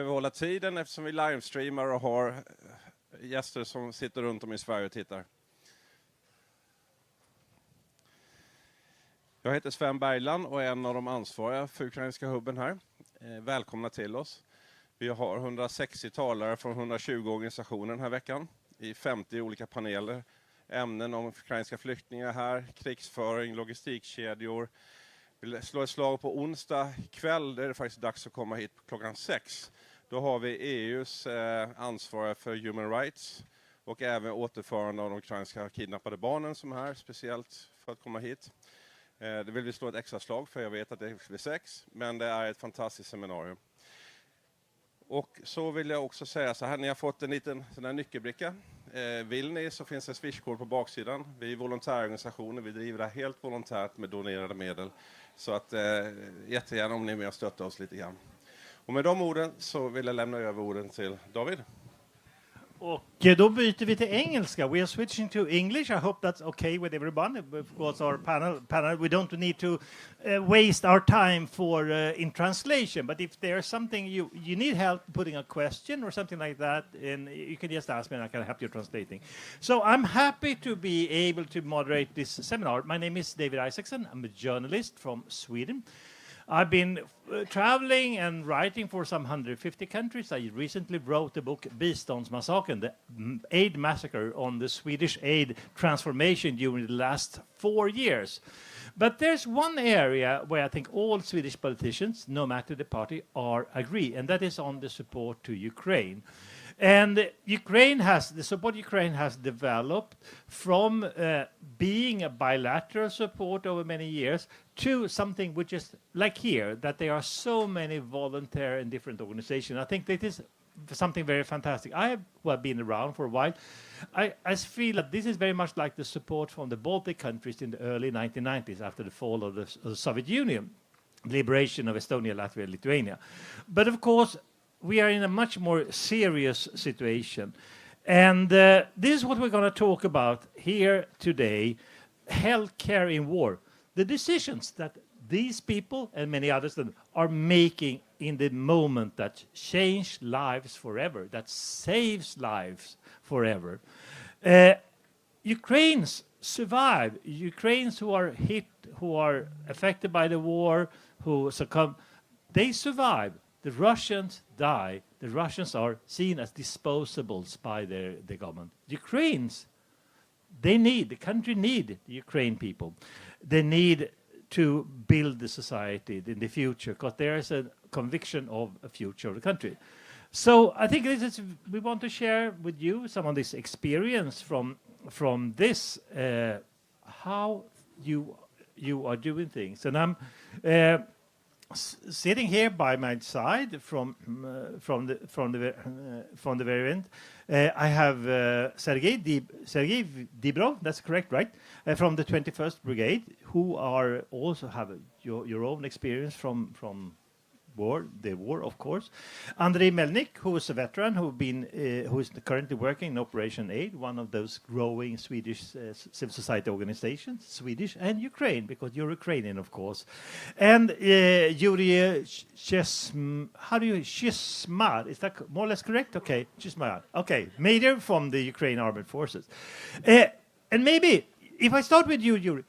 Hålla tiden eftersom vi livestreamar och har gäster som sitter runt om i Sverige och tittar. Jag heter Sven Bergland och är en av de ansvariga för ukrainska hubben här. Välkomna till oss. Vi har 160 talare från 120 organisationer den här veckan i 50 olika paneler. Ämnen om ukrainska flyktingar här, krigsföring, logistikkedjor. Vi slår ett slag på onsdag kväll, där är det faktiskt dags att komma hit klockan 6. Då har vi EUs ansvar för human rights och även återförande av de ukrainska kidnappade barnen som är här, speciellt för att komma hit. Det vill vi slå ett extra slag för, jag vet att det är 6, men det är ett fantastiskt seminarium. Och så vill jag också säga så här, ni har fått en liten sån här nyckelbricka. Vill ni så finns det swishkort på baksidan. Vi är volontärorganisationer, vi driver det här helt volontärt med donerade medel. Så att jättegärna om ni är med och stöttar oss lite grann. Och med de orden så vill jag lämna över orden till David. Och då byter vi till engelska. We are switching to English. I hope that's okay with everyone. Of course, our panel we don't need to waste our time for in translation. But if there's something you need help putting a question or something like that, and you can just ask me and I can help you translating. So I'm happy to be able to moderate this seminar. My name is David Isaacson. I'm a journalist from Sweden. I've been traveling and writing for some 150 countries. I recently wrote the book Biståndsmassakern, the aid massacre on the Swedish aid transformation during the last 4 years. But there's one area where I think all Swedish politicians, no matter the party, agree, and that is on the support to Ukraine. And the support Ukraine has developed from being a bilateral support over many years to something which is like here, that there are so many volunteer and different organizations. I think that is something very fantastic. I have been around for a while. I feel that this is very much like the support from the Baltic countries in the early 1990s after the fall of the Soviet Union, liberation of Estonia, Latvia, and Lithuania. But of course, we are in a much more serious situation. And this is what we're going to talk about here today, healthcare in war. The decisions that these people and many others are making in the moment that change lives forever, that saves lives forever. Ukrainians survive. Ukrainians who are hit, who are affected by the war, who succumb, they survive. The Russians die. The Russians are seen as disposables by the government. The Ukrainians, the country need the Ukraine people. They need to build the society in the future because there is a conviction of a future of the country. So I think we want to share with you some of this experience from this, how you are doing things. And I'm sitting here by my side from the very end. I have Sergei Dibrov, that's correct, right? From the 21st Brigade, who are also have your own experience from the war, of course. Andrei Melnik, who is a veteran, who is currently working in Operation Aid, one of those growing Swedish civil society organizations, Swedish and Ukraine, because you're Ukrainian, of course. And Yuri Chesmar, is that more or less correct? Okay, Chesmar. Okay, Major from the Ukraine Armed Forces. And maybe, if I start with you, Yuri,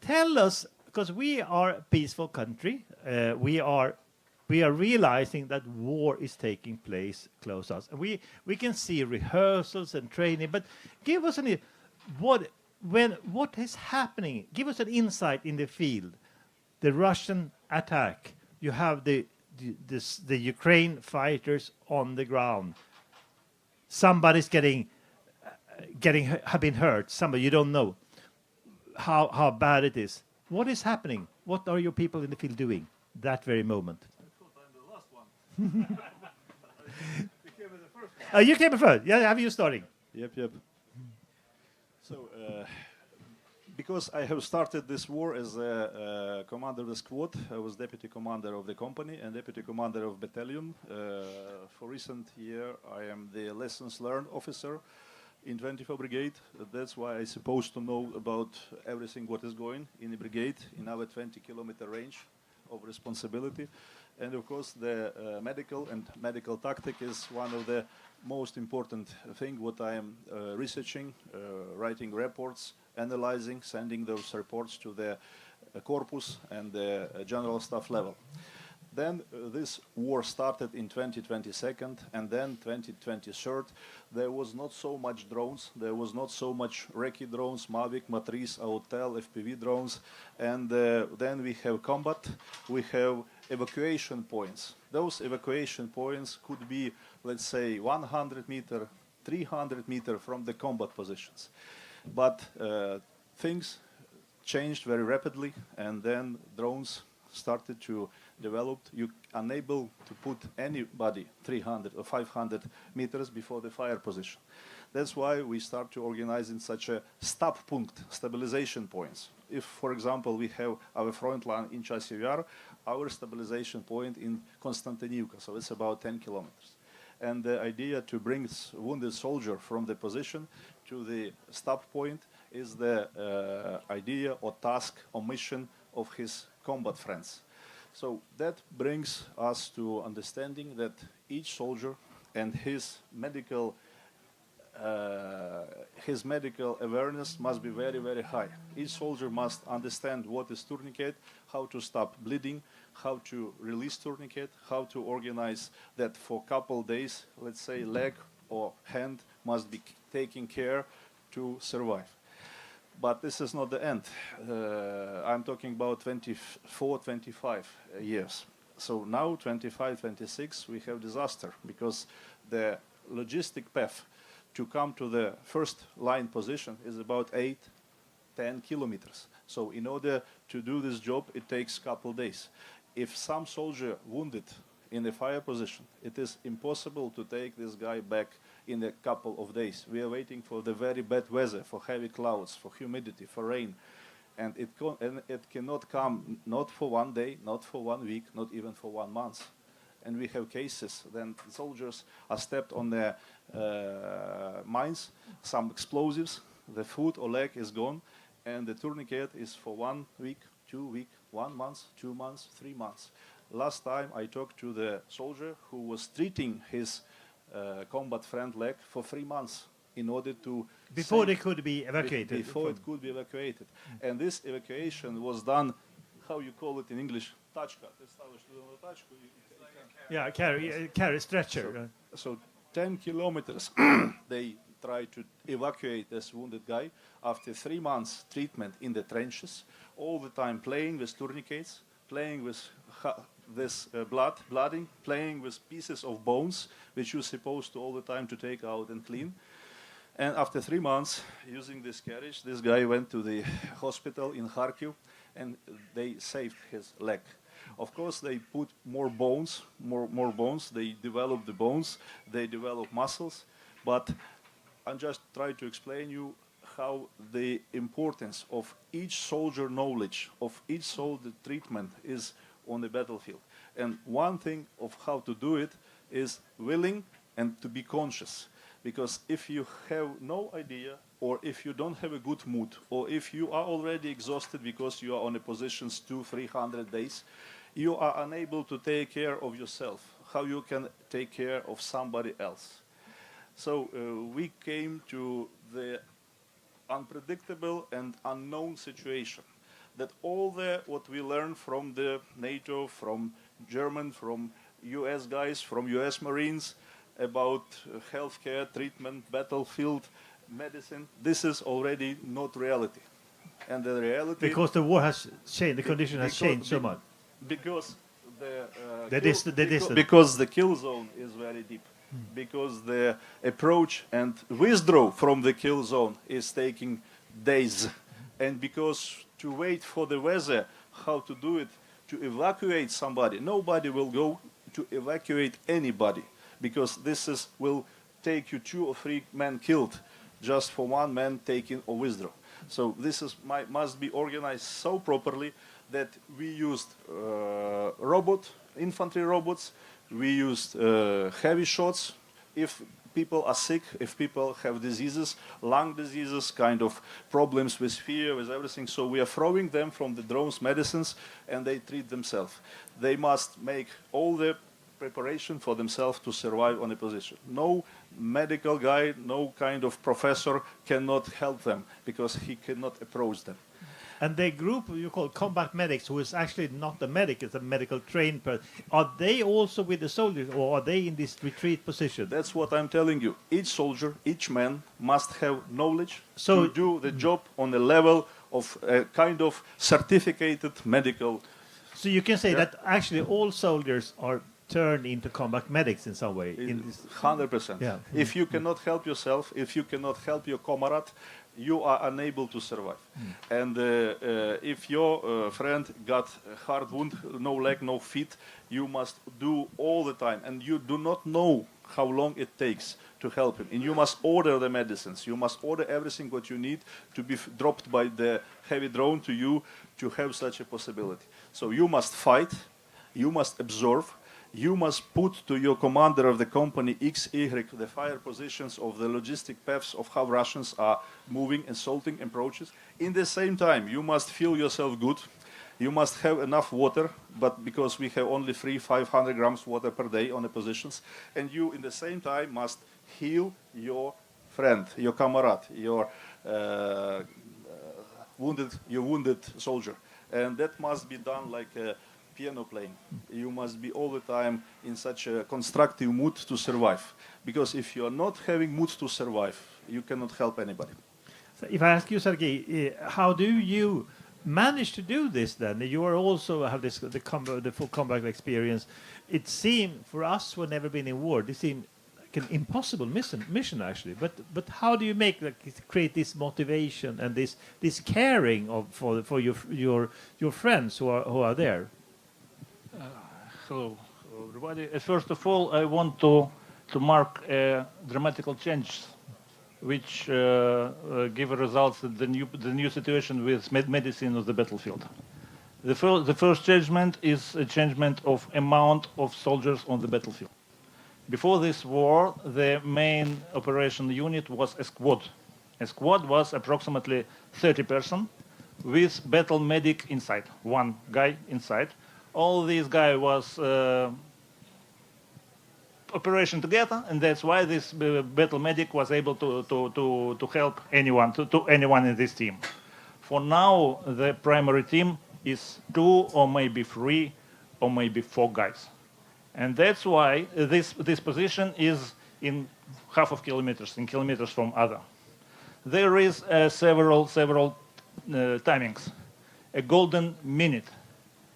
tell us, because we are a peaceful country, we are realizing that war is taking place close to us. And we can see rehearsals and training, but give us what is happening? Give us an insight in the field. The Russian attack. You have the Ukraine fighters on the ground. Somebody's have been hurt. Somebody you don't know how bad it is. What is happening? What are your people in the field doing that very moment? You came first. Yeah, have you starting? Yep. So, because I have started this war as a commander of the squad, I was deputy commander of the company and deputy commander of battalion. For recent year, I am the lessons learned officer in 24 Brigade. That's why I'm supposed to know about everything what is going in the brigade in our 20-kilometer range of responsibility. And of course, the medical tactic is one of the most important thing what I am researching, writing reports, analyzing, sending those reports to the corpus and the general staff level. Then this war started in 2022, and then 2023. There was not so much drones. There was not so much recce drones, Mavic, Matrice, Autel, FPV drones. And then we have combat. We have evacuation points. Those evacuation points could be, let's say, 100 meter, 300 meter from the combat positions. But things changed very rapidly, and then drones started to develop. You unable to put anybody 300 or 500 meters before the fire position. That's why we start to organize in such a stabilization points. If, for example, we have our front line in Chasiv Yar, our stabilization point in Konstantinivka, so it's about 10 kilometers. And the idea to bring wounded soldier from the position to the stop point is the idea or task or mission of his combat friends. So that brings us to understanding that each soldier and his medical awareness must be very, very high. Each soldier must understand what is tourniquet, how to stop bleeding, how to release tourniquet, how to organize that for a couple days, let's say leg or hand must be taken care to survive. But this is not the end. I'm talking about 24, 25 years. So now, 25, 26, we have disaster because the logistic path to come to the first line position is about 8, 10 kilometers. So in order to do this job, it takes a couple days. If some soldier wounded in the fire position, it is impossible to take this guy back in a couple of days. We are waiting for the very bad weather, for heavy clouds, for humidity, for rain. And it cannot come not for 1 day, not for 1 week, not even for 1 month. And we have cases then soldiers are stepped on the mines, some explosives, the foot or leg is gone, and the tourniquet is for 1 week, 2 weeks, 1 month, 2 months, 3 months. Last time I talked to the soldier who was treating his combat friend leg for 3 months in order to before they could be evacuated. Before it could be evacuated. And this evacuation was done, how you call it in English, tachka. Yeah, carry stretcher. So 10 kilometers they tried to evacuate this wounded guy after 3 months treatment in the trenches, all the time playing with tourniquets, playing with this blooding, playing with pieces of bones, which you're supposed to all the time to take out and clean. And after 3 months, using this carriage, this guy went to the hospital in Kharkiv, and they saved his leg. Of course, they put more bones, more bones. They develop the bones, they develop muscles. But I'm just trying to explain you how the importance of each soldier knowledge, of each soldier treatment is on the battlefield. And one thing of how to do it is willing and to be conscious. Because if you have no idea, or if you don't have a good mood, or if you are already exhausted because you are on a positions 200-300 days, you are unable to take care of yourself. How you can take care of somebody else? So we came to the unpredictable and unknown situation that all what we learned from the NATO, from German, from US guys, from US Marines about healthcare, treatment, battlefield, medicine, this is already not reality. And the reality... Because the war has changed, the condition has changed so much. Because because the kill zone is very deep. Because the approach and withdraw from the kill zone is taking days. And because to wait for the weather, how to do it, to evacuate somebody, nobody will go to evacuate anybody. Because this will take you 2 or 3 men killed just for 1 man taking or withdraw. So this must be organized so properly that we used infantry robots, we used heavy shots. If people are sick, if people have diseases, lung diseases, kind of problems with fear, with everything. So we are throwing them from the drones medicines and they treat themselves. They must make all the preparation for themselves to survive on a position. No medical guy, no kind of professor cannot help them because he cannot approach them. And the group you call combat medics, who is actually not a medic, it's a medical trained person, are they also with the soldiers or are they in this retreat position? That's what I'm telling you. Each soldier, each man must have knowledge So- to do the job on the level of a kind of certificated medical. So you can say Yeah. that actually all soldiers are turned into combat medics in some way. In this. 100%. Yeah. If you cannot help yourself, if you cannot help your comrade, you are unable to survive. And if your friend got a hard wound, no leg, no feet, you must do all the time. And you do not know how long it takes to help him. And you must order the medicines. You must order everything what you need to be dropped by the heavy drone to you to have such a possibility. So you must fight, you must absorb, you must put to your commander of the company X, Y, the fire positions of the logistic paths of how Russians are moving, assaulting approaches. In the same time, you must feel yourself good. You must have enough water, but because we have only 500 grams water per day on the positions, and you in the same time must heal your friend, your comrade, your wounded soldier. And that must be done like a piano playing. You must be all the time in such a constructive mood to survive. Because if you are not having mood to survive, you cannot help anybody. So if I ask you, Sergei, how do you manage to do this then? You are also have this the full combat experience. It seemed for us who have never been in war, this seemed like an impossible mission actually. But how do you create this motivation and this caring for your friends who are there? Hello, everybody. First of all, I want to mark a dramatical change, which give results in the new situation with medicine of the battlefield. The first changement is a changement of amount of soldiers on the battlefield. Before this war, the main operation unit was a squad. A squad was approximately 30 persons with battle medic inside, one guy inside. All these guys was operation together, and that's why this battle medic was able to help anyone, to anyone in this team. For now, the primary team is 2 or maybe 3 or maybe 4 guys. And that's why this position is in half of kilometers, in kilometers from other. There is several timings. A golden minute.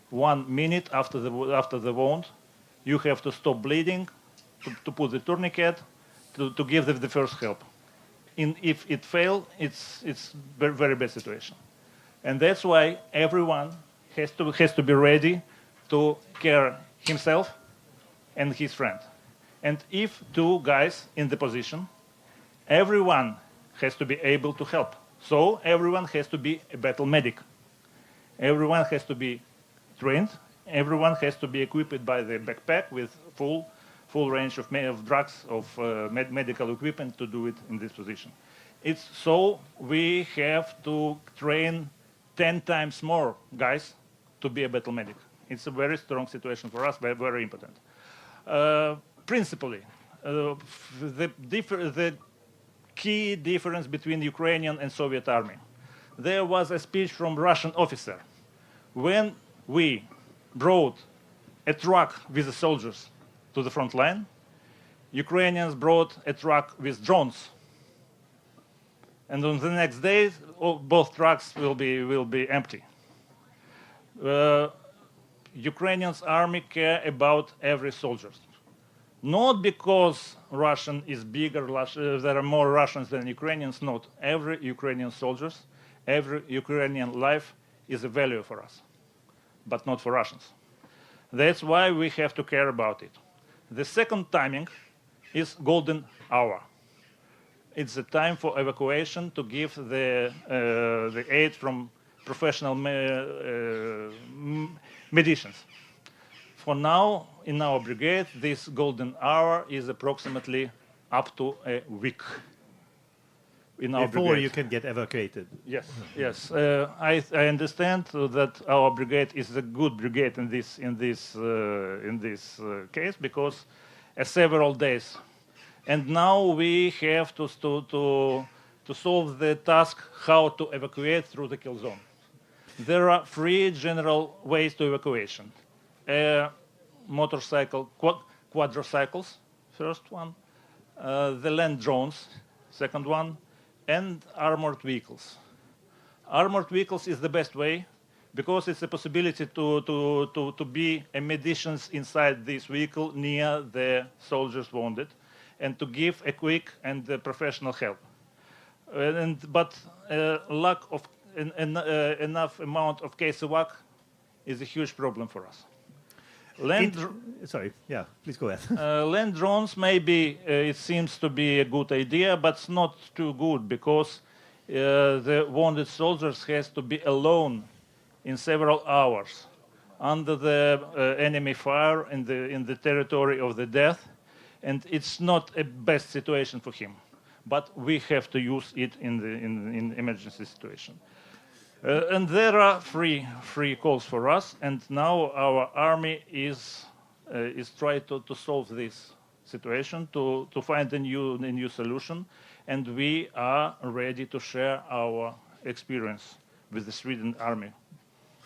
1 minute after the wound, you have to stop bleeding, to put the tourniquet, to give the first help. If it fails, it's very, very bad situation. And that's why everyone has to be ready to care himself and his friend. And if 2 guys in the position, everyone has to be able to help. So everyone has to be a battle medic. Everyone has to be trained. Everyone has to be equipped by the backpack with full range of drugs, of medical equipment to do it in this position. It's so we have to train 10 times more guys to be a battle medic. It's a very strong situation for us, very, very important. Principally, the key difference between Ukrainian and Soviet army. There was a speech from Russian officer. When we brought a truck with the soldiers to the front line, Ukrainians brought a truck with drones. And on the next day, both trucks will be empty. Ukrainians army care about every soldier. Not because Russian is bigger, there are more Russians than Ukrainians, not. Every Ukrainian soldiers, every Ukrainian life is a value for us, but not for Russians. That's why we have to care about it. The second timing is golden hour. It's the time for evacuation to give the aid from professional medicines. For now, in our brigade, this golden hour is approximately up to a week. In our Before brigade. you can get evacuated. Yes, yes. I understand that our brigade is a good brigade in this case because several days, and now we have to solve the task how to evacuate through the kill zone. There are 3 general ways to evacuation: motorcycle, quadricycles, first one, the land drones, second one, and armored vehicles. Armored vehicles is the best way because it's a possibility to be a medics inside this vehicle near the soldiers wounded and to give a quick and professional help. But lack of enough amount of case evac is a huge problem for us. Sorry, yeah, please go ahead. Land drones maybe it seems to be a good idea, but it's not too good because the wounded soldiers has to be alone in several hours under the enemy fire in the territory of the death, and it's not a best situation for him. But we have to use it in emergency situation. And there are free calls for us, and now our army is trying to solve this situation, to find a new solution, and we are ready to share our experience with the Sweden army.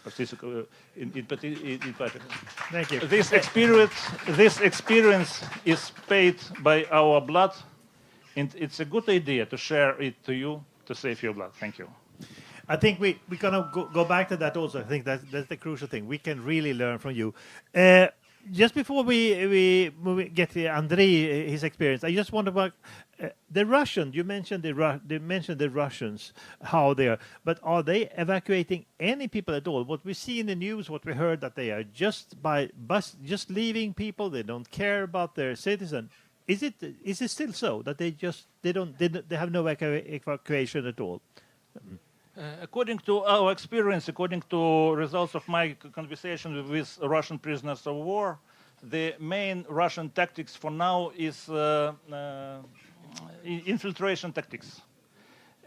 In particular. Thank you. This experience is paid by our blood, and it's a good idea to share it to you to save your blood. Thank you. I think we're going to go back to that also. I think that's the crucial thing. We can really learn from you. Just before we get to Andrei, his experience, I just wonder about the Russians. You mentioned the Russians, how they are. But are they evacuating any people at all? What we see in the news, what we heard, that they are just by bus, just leaving people. They don't care about their citizen. Is it still so that they have no evacuation at all? According to our experience, according to results of my conversation with Russian prisoners of war, the main Russian tactics for now is infiltration tactics.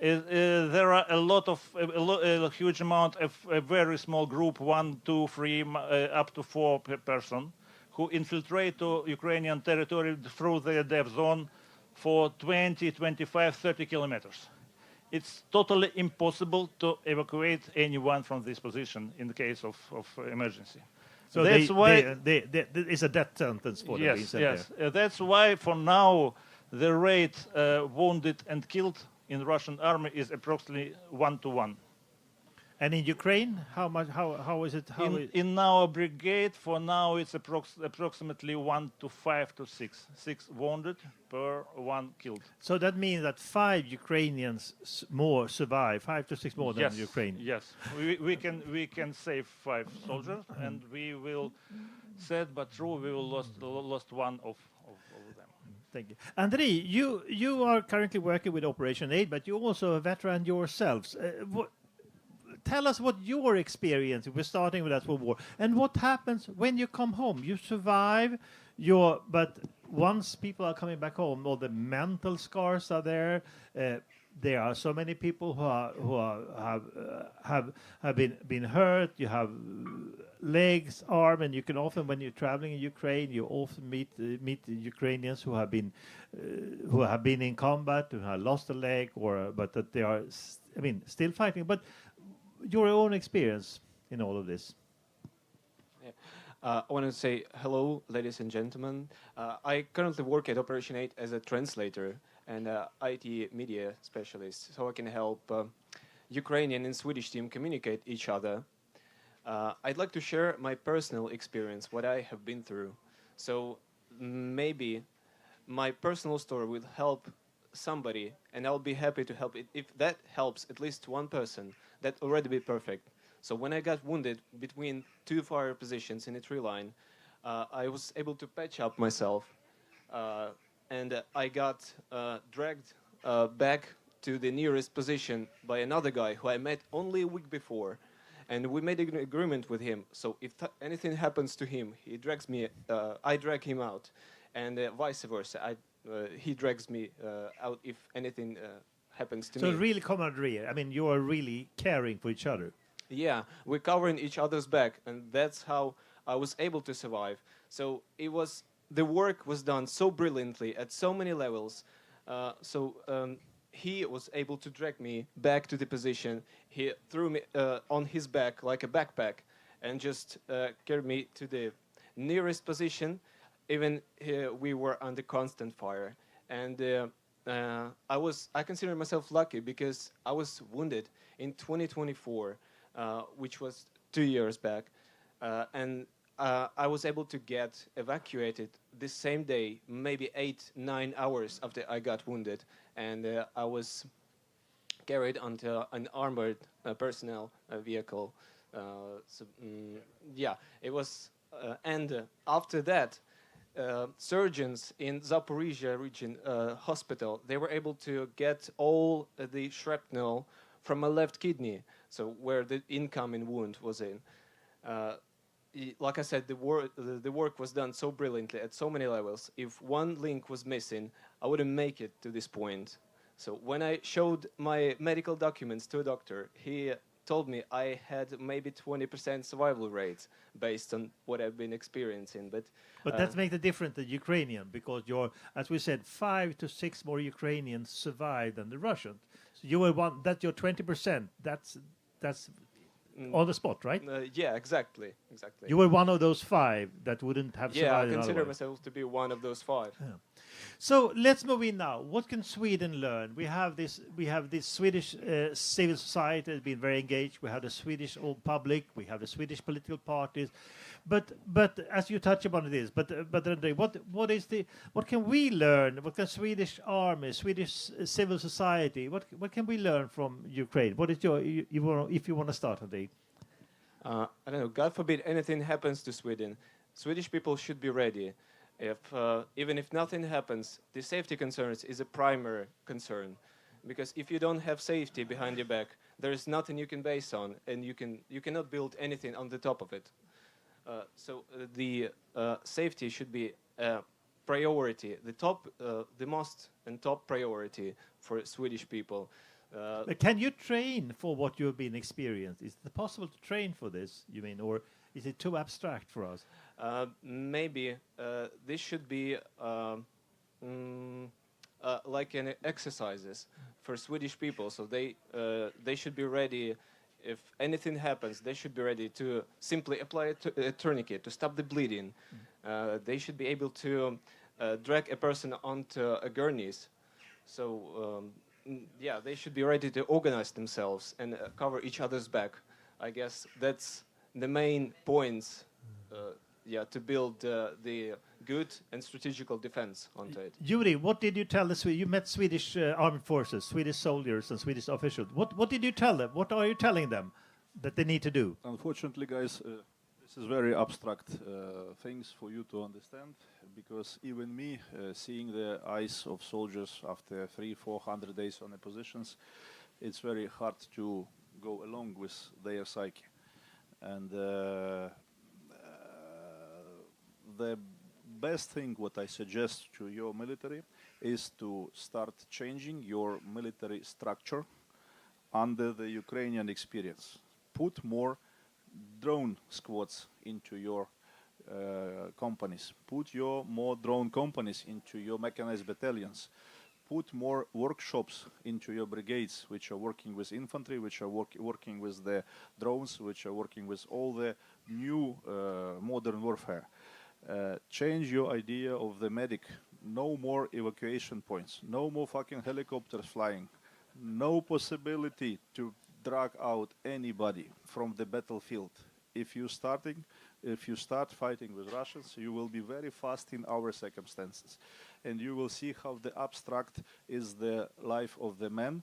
There are a huge amount of a very small group, 1, 2, 3, up to 4 per person, who infiltrate to Ukrainian territory through the death zone for 20, 25, 30 kilometers. It's totally impossible to evacuate anyone from this position in the case of emergency. So that's why it's a death sentence for them. Yes. That's why for now the rate wounded and killed in the Russian army is approximately 1 to 1. And in Ukraine, how much? How is it? In our brigade, for now, it's approximately 1 to 5 to 6 wounded per 1 killed. So that means that 5 Ukrainians more survive, 5 to 6 more than Ukraine. Yes, we can save 5 soldiers, and we will, sad but true, we will lost one of them. Thank you, Andrei. You are currently working with Operation Aid, but you're also a veteran yourselves. Tell us what your experience. We're starting with that for war, and what happens when you come home. You survive, but once people are coming back home, all the mental scars are there. There are so many people who have been hurt. You have legs, arm, and you can often, when you're traveling in Ukraine, you often meet Ukrainians who have been in combat, who have lost a leg, but that they are, still fighting. But your own experience in all of this. I want to say hello, ladies and gentlemen. I currently work at Operation 8 as a translator and IT media specialist, so I can help Ukrainian and Swedish team communicate each other. I'd like to share my personal experience, what I have been through. So maybe my personal story will help somebody, and I'll be happy to help it. If that helps at least one person, that already be perfect. So when I got wounded between 2 fire positions in a tree line, I was able to patch up myself, and I got dragged back to the nearest position by another guy who I met only a week before, and we made an agreement with him. So if anything happens to him, he drags me, I drag him out. and vice versa. He drags me out if anything happens to So me. really camaraderie. I mean, you are really caring for each other. Yeah, we're covering each other's back, and that's how I was able to survive. So the work was done so brilliantly at so many levels. He was able to drag me back to the position. He threw me on his back like a backpack, and just carried me to the nearest position. Even we were under constant fire, and I consider myself lucky because I was wounded in 2024. Which was 2 years back, and I was able to get evacuated the same day, maybe 8-9 hours after I got wounded, and I was carried onto an armored personnel vehicle. It was, and after that, surgeons in Zaporizhia region hospital, they were able to get all the shrapnel from my left kidney, so where the incoming wound was in. Like I said, the work was done so brilliantly at so many levels. If one link was missing, I wouldn't make it to this point. So when I showed my medical documents to a doctor, he told me I had maybe 20% survival rate based on what I've been experiencing. But that makes it different than Ukrainian, because as we said, 5 to 6 more Ukrainians survived than the Russians. So you were one. That's your 20%. That's on the spot, right? Yeah, exactly. You were one of those 5 that wouldn't have survived. Yeah, I consider otherwise. myself to be one of those 5. Yeah. So let's move in now. What can Sweden learn? We have this Swedish civil society has been very engaged. We have the Swedish public. We have the Swedish political parties. But as you touch upon this, but Andrei, what can we learn? What can Swedish army, Swedish civil society? What can we learn from Ukraine? What is if you want to start, Andrei? I don't know. God forbid anything happens to Sweden. Swedish people should be ready. Even if nothing happens, the safety concerns is a primary concern, because if you don't have safety behind your back, there is nothing you can base on, and you cannot build anything on the top of it. The safety should be a priority, the most and top priority for Swedish people. Can you train for what you have been experienced? Is it possible to train for this, you mean, or is it too abstract for us? Maybe this should be like an exercises for Swedish people. So they should be ready. If anything happens, they should be ready to simply apply a tourniquet to stop the bleeding. They should be able to drag a person onto a gurneys. So they should be ready to organize themselves and cover each other's back. I guess that's the main points. To build the good and strategical defense onto it. Yuri, what did you tell you met Swedish armed forces, Swedish soldiers and Swedish officials. What did you tell them? What are you telling them that they need to do? Unfortunately, guys, this is very abstract things for you to understand, because even me, seeing the eyes of soldiers after 300-400 days on the positions, it's very hard to go along with their psyche. And the best thing what I suggest to your military is to start changing your military structure under the Ukrainian experience. Put more drone squads into your companies. Put more drone companies into your mechanized battalions. Put more workshops into your brigades, which are working with infantry, which are working with the drones, which are working with all the new modern warfare. Change your idea of the medic. No more evacuation points. No more fucking helicopters flying. No possibility to drag out anybody from the battlefield. If you start fighting with Russians, you will be very fast in our circumstances. And you will see how the abstract is the life of the man.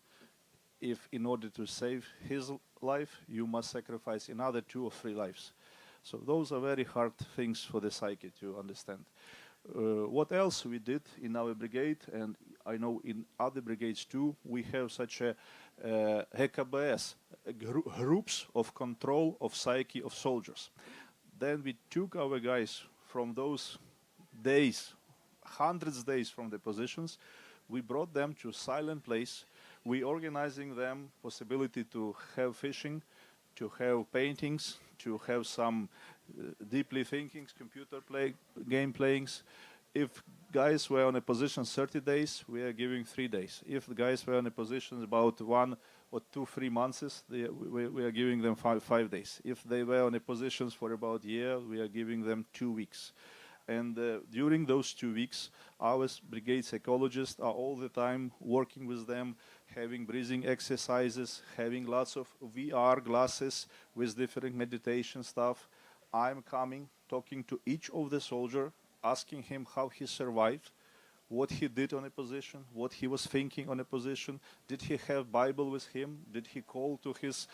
If in order to save his life, you must sacrifice another 2 or 3 lives. So those are very hard things for the psyche to understand. What else we did in our brigade, and I know in other brigades too, we have such a HKBS, groups of control of psyche of soldiers. Then we took our guys from those days, hundreds of days from the positions. We brought them to a silent place. We organizing them possibility to have fishing, to have paintings, to have some deeply thinkings, game playings. If guys were on a position 30 days, we are giving 3 days. If the guys were on a position about 1 or 2, 3 months, we are giving them 5 days. If they were on a positions for about a year, we are giving them 2 weeks. And during those 2 weeks, our brigade psychologists are all the time working with them, having breathing exercises, having lots of VR glasses with different meditation stuff. I'm coming, talking to each of the soldier, asking him how he survived, what he did on a position, what he was thinking on a position. Did he have Bible with him? Did he call to his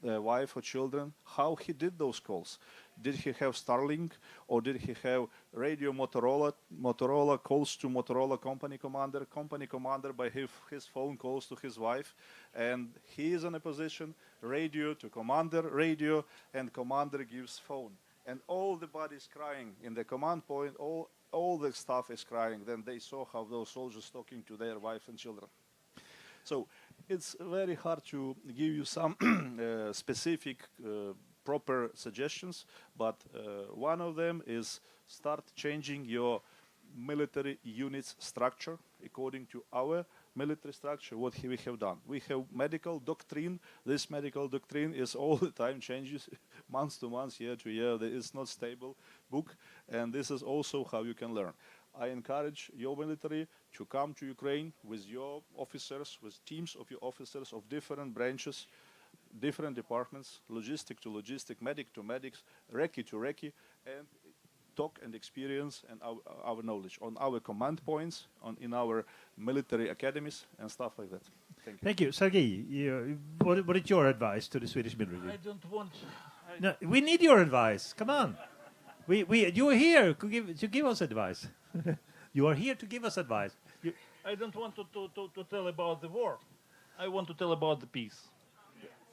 wife or children? How he did those calls? Did he have Starlink, or did he have radio Motorola calls to Motorola company commander by his phone calls to his wife, and he is in a position, radio to commander, radio, and commander gives phone. And all the body's crying in the command point, all the staff is crying. Then they saw how those soldiers talking to their wife and children. So it's very hard to give you some specific proper suggestions, but one of them is start changing your military units structure according to our military structure, what we have done. We have medical doctrine. This medical doctrine is all the time changes, month to month, year to year. There is not stable book, and this is also how you can learn. I encourage your military to come to Ukraine with your officers, with teams of your officers of different branches, different departments, logistic to logistic, medic to medics, recce to recce, and talk and experience and our knowledge on our command points, in our military academies and stuff like that. Thank you. Thank you. Sergei, what is your advice to the Swedish military? I don't want. No, we need your advice. Come on. You are here to give us advice. You are here to give us advice. I don't want to tell about the war. I want to tell about the peace.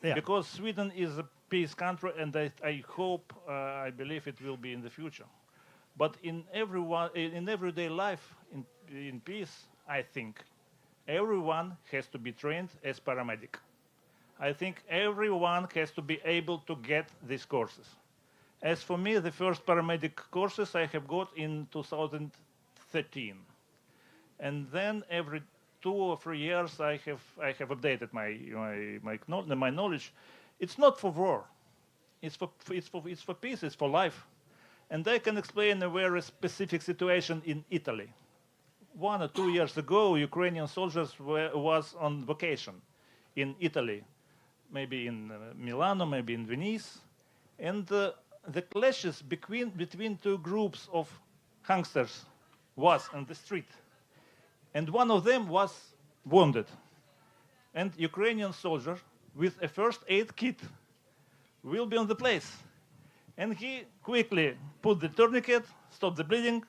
Yeah. Because Sweden is a peace country, and I hope, I believe it will be in the future. But in everyday life, in peace, I think everyone has to be trained as paramedic. I think everyone has to be able to get these courses. As for me, the first paramedic courses I have got in 2013, and then every 2 or 3 years I have updated my knowledge. It's not for war. It's for peace. It's for life. And I can explain a very specific situation in Italy. 1 or 2 years ago, Ukrainian soldiers was on vacation in Italy, maybe in Milano, maybe in Venice, and the clashes between 2 groups of youngsters was on the street, and one of them was wounded. And Ukrainian soldier with a first aid kit will be on the place. And he quickly put the tourniquet, stopped the bleeding,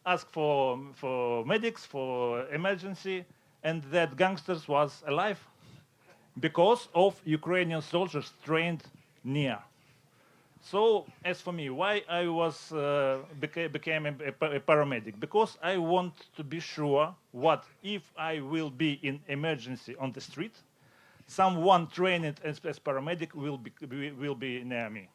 asked for medics, for emergency, and that gangsters was alive because of Ukrainian soldiers trained near. So, as for me, why I was became a paramedic? Because I want to be sure what if I will be in emergency on the street, someone trained as paramedic will be near me.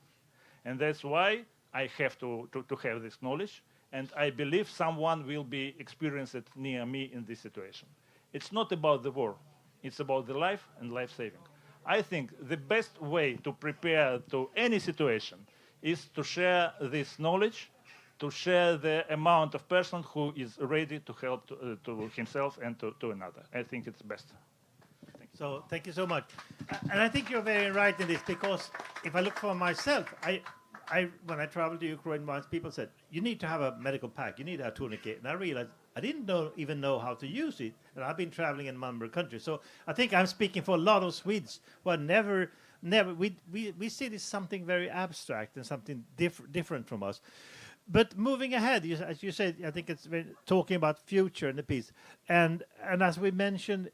And that's why I have to have this knowledge, and I believe someone will be experienced near me in this situation. It's not about the war. It's about the life and life saving. I think the best way to prepare to any situation is to share this knowledge, to share the amount of person who is ready to help to himself and to another. I think it's best. So thank you so much. And I think you're very right in this, because if I look for myself, when I traveled to Ukraine once, people said, you need to have a medical pack, you need to have a tourniquet. And I realized I didn't even know how to use it. And I've been traveling in a number of countries. So I think I'm speaking for a lot of Swedes who are we see this something very abstract and something different from us. But moving ahead, as you said, I think it's talking about future and the peace. And as we mentioned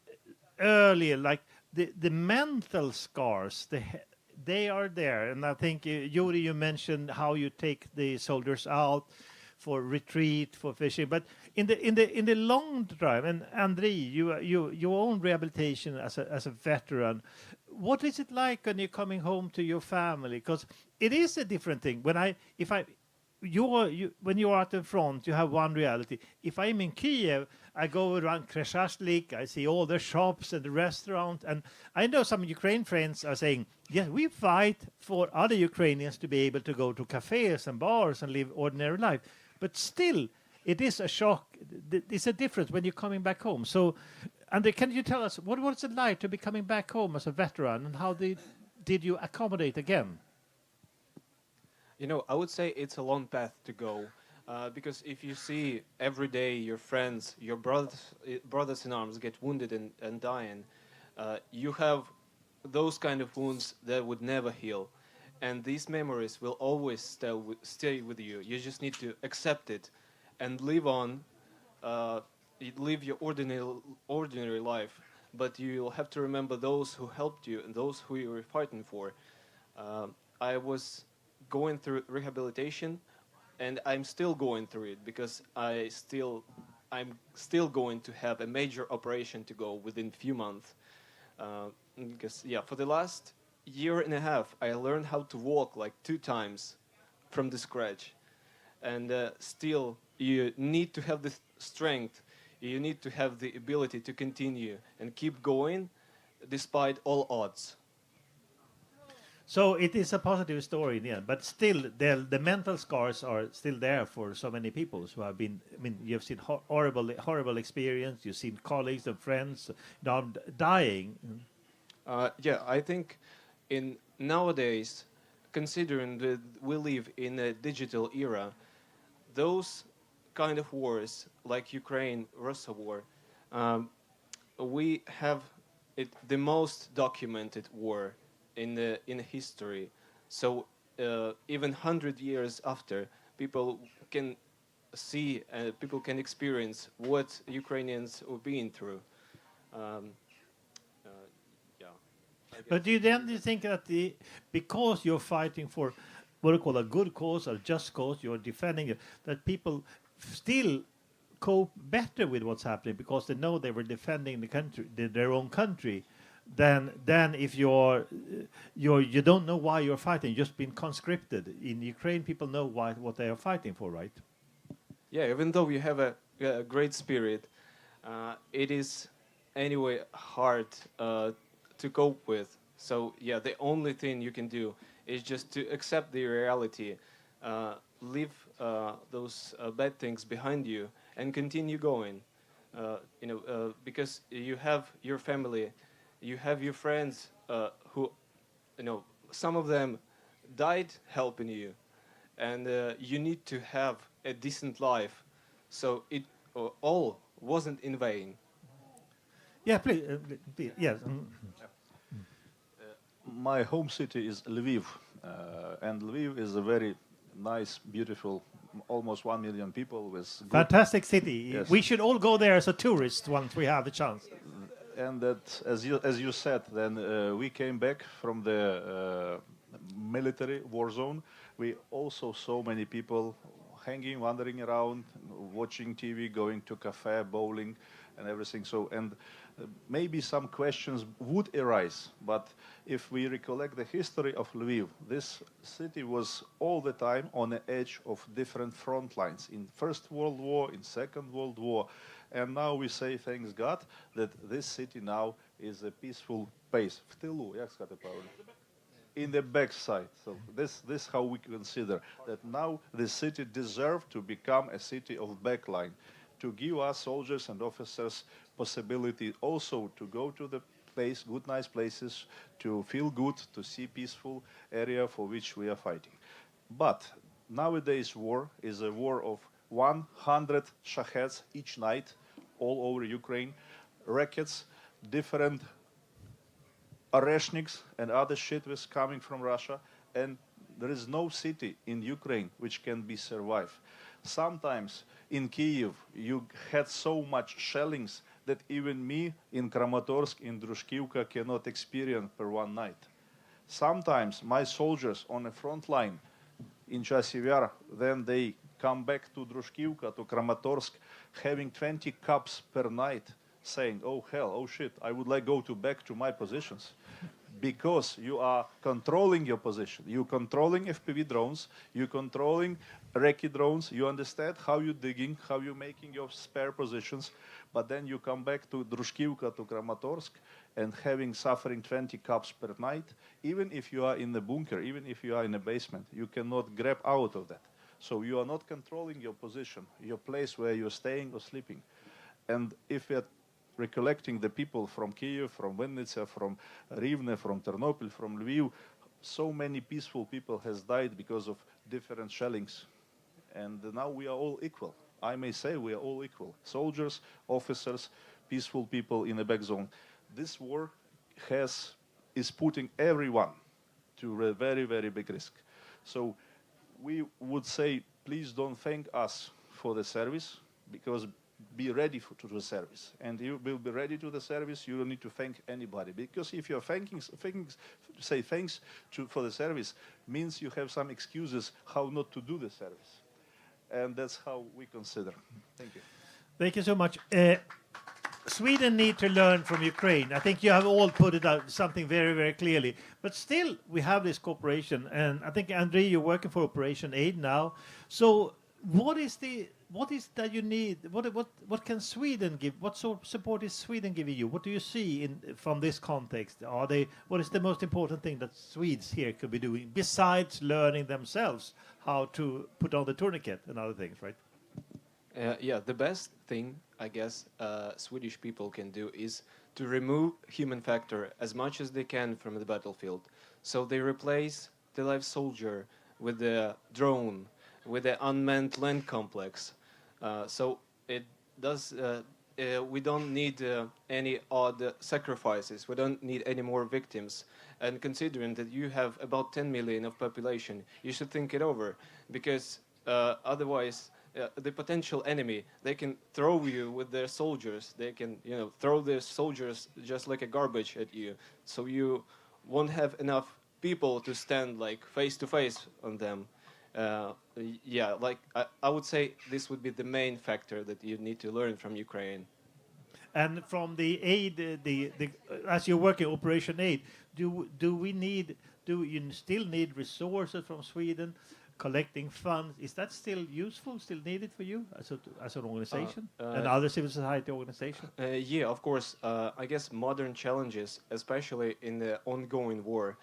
earlier, like the mental scars, they are there. And I think, Yuri, you mentioned how you take the soldiers out for retreat, for fishing. But in the long drive, and Andrei, your own rehabilitation as a veteran, what is it like when you're coming home to your family? Because it is a different thing. When you're at the front, you have one reality. If I'm in Kiev, I go around Kreshashlik, I see all the shops and the restaurant, and I know some Ukraine friends are saying, yes, we fight for other Ukrainians to be able to go to cafes and bars and live ordinary life. But still, it is a shock. It's a difference when you're coming back home. So, Andrei, can you tell us, what's it like to be coming back home as a veteran, and how did you accommodate again? You know, I would say it's a long path to go, because if you see every day your friends, your brothers in arms get wounded and dying, you have those kind of wounds that would never heal, and these memories will always stay with you. You just need to accept it and live on, live your ordinary life, but you'll have to remember those who helped you and those who you were fighting for. I was going through rehabilitation, and I'm still going through it because I'm still going to have a major operation to go within few months. Because for the last year and a half, I learned how to walk like 2 times from the scratch, and still you need to have the strength. You need to have the ability to continue and keep going despite all odds. So it is a positive story in the end, but still the mental scars are still there for so many people who have been, I mean, you've seen horrible experience, you've seen colleagues and friends now dying. I think in nowadays, considering that we live in a digital era, those kind of wars like Ukraine-Russia war, we have the most documented war in history. So even 100 years after, people can see, people can experience what Ukrainians are being through. But do you think that because you're fighting for what we call a good cause or just cause, you're defending it, that people still cope better with what's happening because they know they were defending the country, their own country, than if you don't know why you're fighting, just been conscripted. In Ukraine, people know what they are fighting for, right? Yeah, even though you have a great spirit, it is anyway hard to cope with. So yeah, the only thing you can do is just to accept the reality, leave those bad things behind you, and continue going. Because you have your family, you have your friends who, some of them died helping you, and you need to have a decent life. So it all wasn't in vain. Yeah, please. Yes. My home city is Lviv, and Lviv is a very nice, beautiful, almost 1 million people with fantastic city. Yes. We should all go there as a tourist once we have the chance. And that, as you said, then we came back from the military war zone. We also saw many people hanging, wandering around, watching TV, going to cafe, bowling, and everything. So, and maybe some questions would arise, but if we recollect the history of Lviv, this city was all the time on the edge of different front lines in First World War, in Second World War, and now we say, thanks God, that this city now is a peaceful place. В тылу, як сказати правильно? In the backside. So this how we consider that now the city deserves to become a city of backline, to give us soldiers and officers possibility also to go to the place, good, nice places, to feel good, to see peaceful area for which we are fighting. But nowadays war is a war of 100 shaheds each night all over Ukraine, rockets, different Oreshniks and other shit was coming from Russia, and there is no city in Ukraine which can be survived. Sometimes in Kyiv you had so much shellings that even me in Kramatorsk, in Drushkivka cannot experience per one night. Sometimes my soldiers on the front line in Chasiv Yar, then they come back to Drushkivka, to Kramatorsk, having 20 cups per night, saying, oh hell, oh shit, I would like go back to my positions. Because you are controlling your position. You're controlling FPV drones, you're controlling recce drones, you understand how you're digging, how you're making your spare positions, but then you come back to Drushkivka, to Kramatorsk, and suffering 20 cups per night, even if you are in the bunker, even if you are in a basement, you cannot grab out of that. So you are not controlling your position, your place where you're staying or sleeping. And if we are recollecting the people from Kyiv, from Vinnytsia, from Rivne, from Ternopil, from Lviv, so many peaceful people has died because of different shellings. And now we are all equal. I may say we are all equal. Soldiers, officers, peaceful people in a back zone. This war is putting everyone to a very, very big risk. So we would say, please don't thank us for the service, because be ready to the service. And you will be ready to the service, you don't need to thank anybody. Because if you're say thanks for the service, means you have some excuses how not to do the service. And that's how we consider. Thank you. Thank you so much. Sweden need to learn from Ukraine. I think you have all put it out something very, very clearly. But still, we have this cooperation. And I think, Andrei, you're working for Operation Aid now. So what is that you need? What can Sweden give? What sort of support is Sweden giving you? What do you see from this context? What is the most important thing that Swedes here could be doing besides learning themselves how to put on the tourniquet and other things, right? Yeah, the best thing, I guess, Swedish people can do is to remove human factor as much as they can from the battlefield. So they replace the live soldier with the drone, with the unmanned land complex. So it does. We don't need any odd sacrifices. We don't need any more victims. And considering that you have about 10 million of population, you should think it over, because otherwise the potential enemy, they can throw you with their soldiers. They can, throw their soldiers just like a garbage at you. So you won't have enough people to stand like face to face on them. I would say this would be the main factor that you need to learn from Ukraine. And from the aid, as you're working Operation Aid, do you still need resources from Sweden, collecting funds? Is that still useful, still needed for you as an organization and other civil society organizations? Yeah, of course. I guess modern challenges, especially in the ongoing war,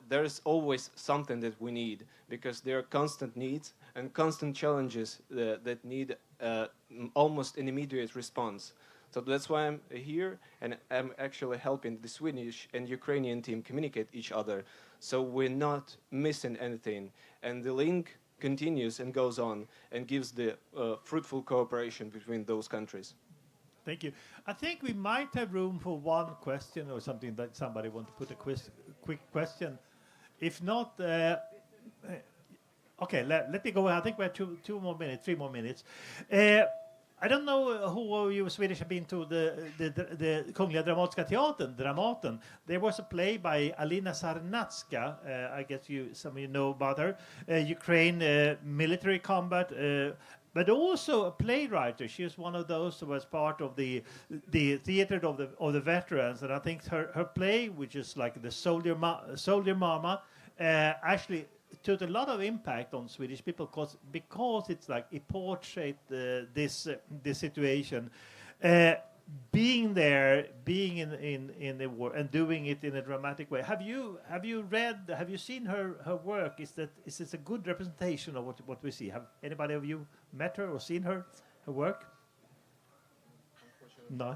there's always something that we need, because there are constant needs and constant challenges that need almost an immediate response. So that's why I'm here, and I'm actually helping the Swedish and Ukrainian team communicate each other, so we're not missing anything. And the link continues and goes on and gives the fruitful cooperation between those countries. Thank you. I think we might have room for one question or something that somebody wants to put a quick question. If not, okay, let me go. I think we have 3 more minutes. I don't know who of you Swedish have been to the Kungliga Dramatiska Teatern, Dramaten. There was a play by Alina Sarnatska. I guess some of you know about her. Ukraine military combat. But also a playwright. She was one of those who was part of the theater of the veterans, and I think her play, which is like the Soldier Mama, actually took a lot of impact on Swedish people because it's like it portrays this situation, being there, being in the war, and doing it in a dramatic way. Have you seen her work? Is this a good representation of what we see? Have anybody of you met her or seen her work? No.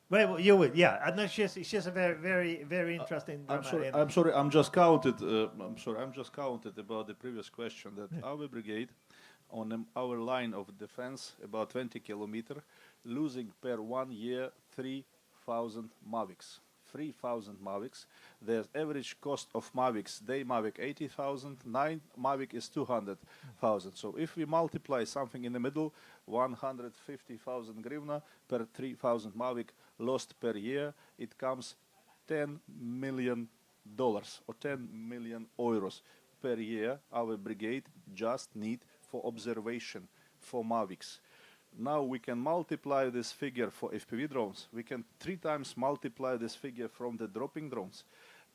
Well, you will, yeah. I know she's a very, very, very interesting. I'm sorry. I'm just counted about the previous question that our brigade, on our line of defense, about 20 kilometers, losing per 1 year 3,000 Mavics. 3,000 Mavics. The average cost of Mavics, day Mavic 80,000, 9 Mavic is 200,000. So if we multiply something in the middle, 150,000 grivna per 3,000 Mavic lost per year, it comes $10 million or 10 million euros. per year our brigade just need for observation, for MAVICs. Now we can multiply this figure for FPV drones. We can 3 times multiply this figure from the dropping drones.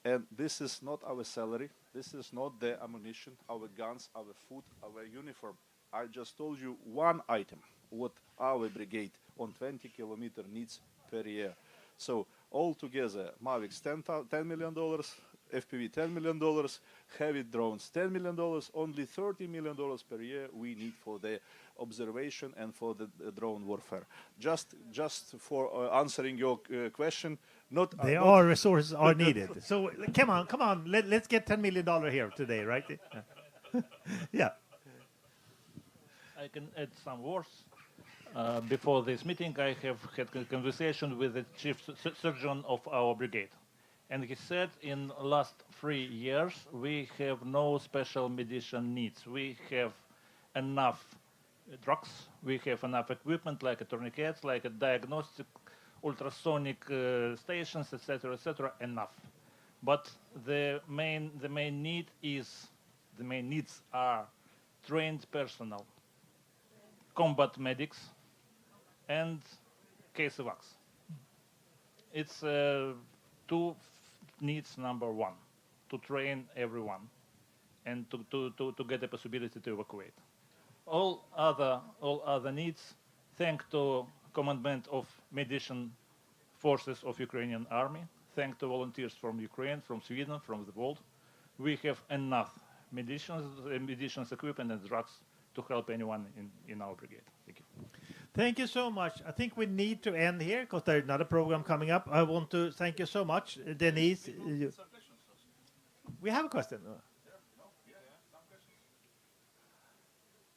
And this is not our salary. This is not the ammunition, our guns, our food, our uniform. I just told you one item, what our brigade on 20 kilometer needs per year. So altogether, MAVICs $10 million, FPV $10 million, heavy drones $10 million, only $30 million per year we need for the observation and for the drone warfare. Just for answering your question, resources are needed. So come on, let's get $10 million here today, right? Yeah. I can add some words. Before this meeting, I have had a conversation with the chief surgeon of our brigade. And he said in the last 3 years, we have no special medicine needs. We have enough drugs, we have enough equipment like tourniquets, like a diagnostic, ultrasonic stations, etc., enough. But the main needs are trained personnel, combat medics, and case evacs. It's two needs number one, to train everyone and to get the possibility to evacuate. All other needs, thanks to commandment of medicine forces of Ukrainian army, thanks to volunteers from Ukraine, from Sweden, from the world, we have enough medicines, equipment, and drugs to help anyone in our brigade. Thank you. Thank you so much. I think we need to end here because there's another program coming up. I want to thank you so much, Denise. We have a question.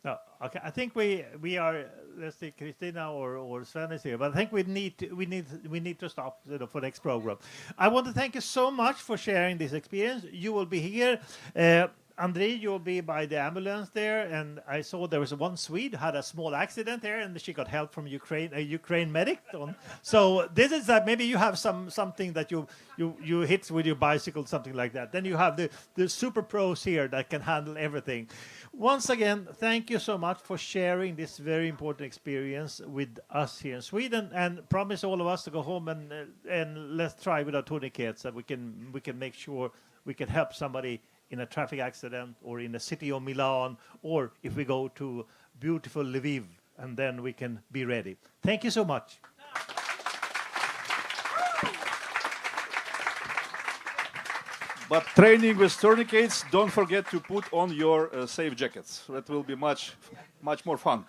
No, okay. I think we are. Let's see, Christina or Sven is here, but I think we need to stop for next program. I want to thank you so much for sharing this experience. You will be here. Andrei, you'll be by the ambulance there, and I saw there was one Swede had a small accident there, and she got help from a Ukraine medic. So this is maybe you have something that you hit with your bicycle, something like that. Then you have the super pros here that can handle everything. Once again, thank you so much for sharing this very important experience with us here in Sweden, and promise all of us to go home and let's try with our tourniquets that we can make sure we can help somebody in a traffic accident or in the city of Milan, or if we go to beautiful Lviv, and then we can be ready. Thank you so much. But training with tourniquets, don't forget to put on your safe jackets. That will be much more fun.